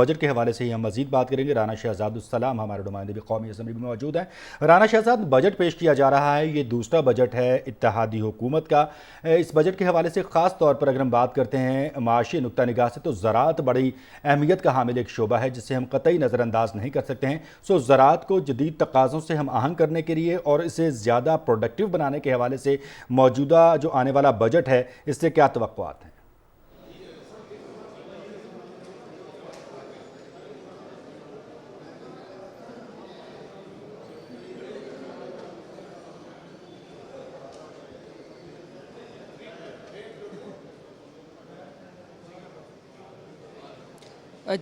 Budget کے حوالے سے ہی ہم مزید بات کریں گے۔ رانا شہزاد السلام ہمارے نمائندے بھی قومی اسمبلی میں موجود ہیں۔ رانا شہزاد، بجٹ پیش کیا جا رہا ہے، یہ دوسرا بجٹ ہے اتحادی حکومت کا۔ اس بجٹ کے حوالے سے خاص طور پر اگر ہم بات کرتے ہیں معاشی نقطہ نگاہ سے، تو زراعت بڑی اہمیت کا حامل ایک شعبہ ہے جسے ہم قطعی نظر انداز نہیں کر سکتے ہیں۔ زراعت کو جدید تقاضوں سے ہم آہنگ کرنے کے لیے اور اسے زیادہ پروڈکٹیو بنانے کے حوالے سے موجودہ جو آنے والا بجٹ ہے، اس سے کیا توقعات ہیں؟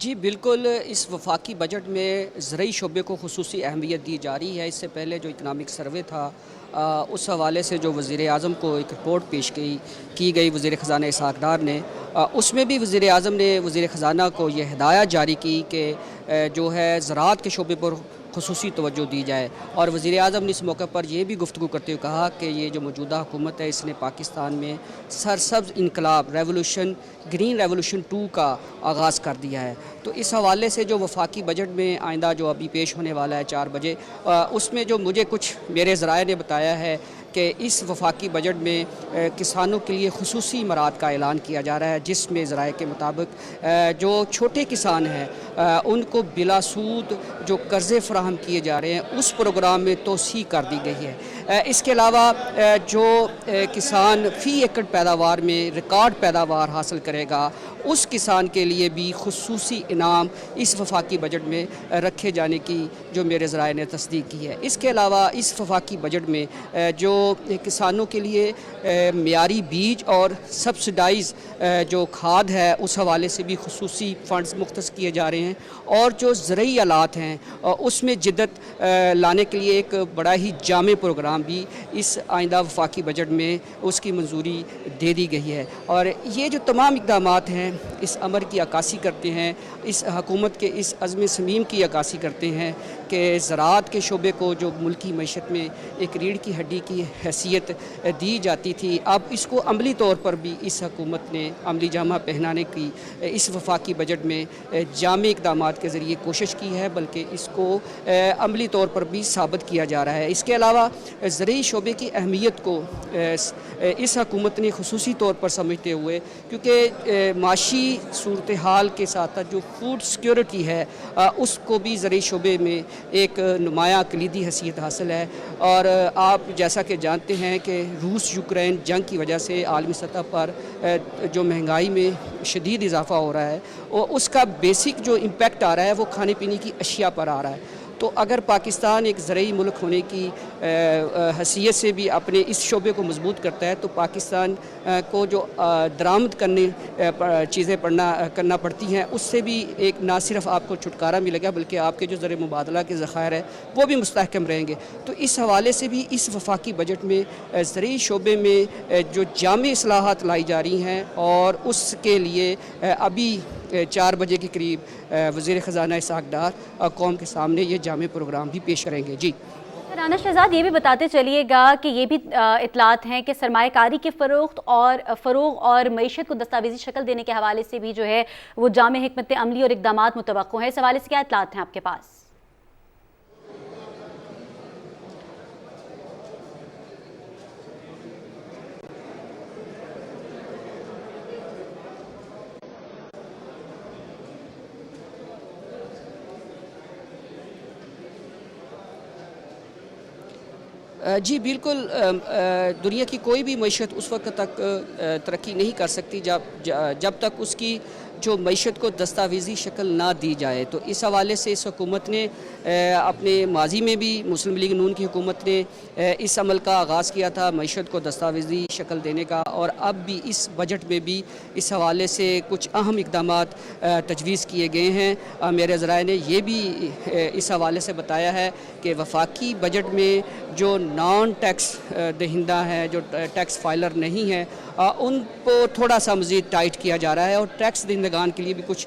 جی بالکل، اس وفاقی بجٹ میں زرعی شعبے کو خصوصی اہمیت دی جا رہی ہے۔ اس سے پہلے جو اکنامک سروے تھا، اس حوالے سے جو وزیر اعظم کو ایک رپورٹ پیش کی گئی وزیر خزانہ اسحاق ڈار نے، اس میں بھی وزیر اعظم نے وزیر خزانہ کو یہ ہدایت جاری کی کہ جو ہے زراعت کے شعبے پر خصوصی توجہ دی جائے، اور وزیر اعظم نے اس موقع پر یہ بھی گفتگو کرتے ہوئے کہا کہ یہ جو موجودہ حکومت ہے، اس نے پاکستان میں سرسبز انقلاب ریولوشن گرین ریولوشن 2 کا آغاز کر دیا ہے۔ تو اس حوالے سے جو وفاقی بجٹ میں آئندہ جو ابھی پیش ہونے والا ہے 4 بجے، اس میں جو مجھے کچھ میرے ذرائع نے بتایا ہے کہ اس وفاقی بجٹ میں کسانوں کے لیے خصوصی امرات کا اعلان کیا جا رہا ہے، جس میں ذرائع کے مطابق جو چھوٹے کسان ہیں ان کو بلا سود جو قرضے فراہم کیے جا رہے ہیں، اس پروگرام میں توسیع کر دی گئی ہے۔ اس کے علاوہ جو کسان فی ایکڑ پیداوار میں ریکارڈ پیداوار حاصل کرے گا، اس کسان کے لیے بھی خصوصی انعام اس وفاقی بجٹ میں رکھے جانے کی جو میرے ذرائع نے تصدیق کی ہے۔ اس کے علاوہ اس وفاقی بجٹ میں جو کسانوں کے لیے معیاری بیج اور سبسڈائز جو کھاد ہے، اس حوالے سے بھی خصوصی فنڈز مختص کیے جا رہے ہیں، اور جو زرعی آلات ہیں اس میں جدت لانے کے لیے ایک بڑا ہی جامع پروگرام بھی اس آئندہ وفاقی بجٹ میں اس کی منظوری دے دی گئی ہے۔ اور یہ جو تمام اقدامات ہیں اس امر کی عکاسی کرتے ہیں، اس حکومت کے اس عزم صمیم کی عکاسی کرتے ہیں کہ زراعت کے شعبے کو جو ملکی معیشت میں ایک ریڑھ کی ہڈی کی حیثیت دی جاتی تھی، اب اس کو عملی طور پر بھی اس حکومت نے عملی جامہ پہنانے کی اس وفاقی بجٹ میں جامع اقدامات کے ذریعے کوشش کی ہے، بلکہ اس کو عملی طور پر بھی ثابت کیا جا رہا ہے۔ اس کے علاوہ زرعی شعبے کی اہمیت کو اس حکومت نے خصوصی طور پر سمجھتے ہوئے، کیونکہ معاشی صورتحال کے ساتھ جو فوڈ سیکیورٹی ہے، اس کو بھی زرعی شعبے میں ایک نمایاں کلیدی حیثیت حاصل ہے۔ اور آپ جیسا کہ جانتے ہیں کہ روس یوکرین جنگ کی وجہ سے عالمی سطح پر جو مہنگائی میں شدید اضافہ ہو رہا ہے، اس کا بیسک جو امپیکٹ آ رہا ہے وہ کھانے پینے کی اشیاء پر آ رہا ہے۔ تو اگر پاکستان ایک زرعی ملک ہونے کی حیثیت سے بھی اپنے اس شعبے کو مضبوط کرتا ہے، تو پاکستان کو جو درآمد چیزیں کرنا پڑتی ہیں، اس سے بھی ایک نہ صرف آپ کو چھٹکارا ملے گا، بلکہ آپ کے جو زر مبادلہ کے ذخائر ہیں وہ بھی مستحکم رہیں گے۔ تو اس حوالے سے بھی اس وفاقی بجٹ میں زرعی شعبے میں جو جامع اصلاحات لائی جا رہی ہیں، اور اس کے لیے ابھی 4 بجے کے قریب وزیر خزانہ اسحاق ڈار قوم کے سامنے یہ جامع پروگرام بھی پیش کریں گے۔ جی رانا شہزاد، یہ بھی بتاتے چلیے گا کہ یہ بھی اطلاعات ہیں کہ سرمایہ کاری کے فروغ اور معیشت کو دستاویزی شکل دینے کے حوالے سے بھی جو ہے وہ جامع حکمت عملی اور اقدامات متوقع ہیں۔ اس حوالے سے کیا اطلاعات ہیں آپ کے پاس؟ جی بالکل، دنیا کی کوئی بھی معیشت اس وقت تک ترقی نہیں کر سکتی جب تک اس کی جو معیشت کو دستاویزی شکل نہ دی جائے۔ تو اس حوالے سے اس حکومت نے اپنے ماضی میں بھی مسلم لیگ نون کی حکومت نے اس عمل کا آغاز کیا تھا، معیشت کو دستاویزی شکل دینے کا، اور اب بھی اس بجٹ میں بھی اس حوالے سے کچھ اہم اقدامات تجویز کیے گئے ہیں۔ میرے ذرائع نے یہ بھی اس حوالے سے بتایا ہے کہ وفاقی بجٹ میں جو نان ٹیکس دہندہ ہیں، جو ٹیکس فائلر نہیں ہیں، ان کو تھوڑا سا مزید ٹائٹ کیا جا رہا ہے، اور ٹیکس دہندگان کے لیے بھی کچھ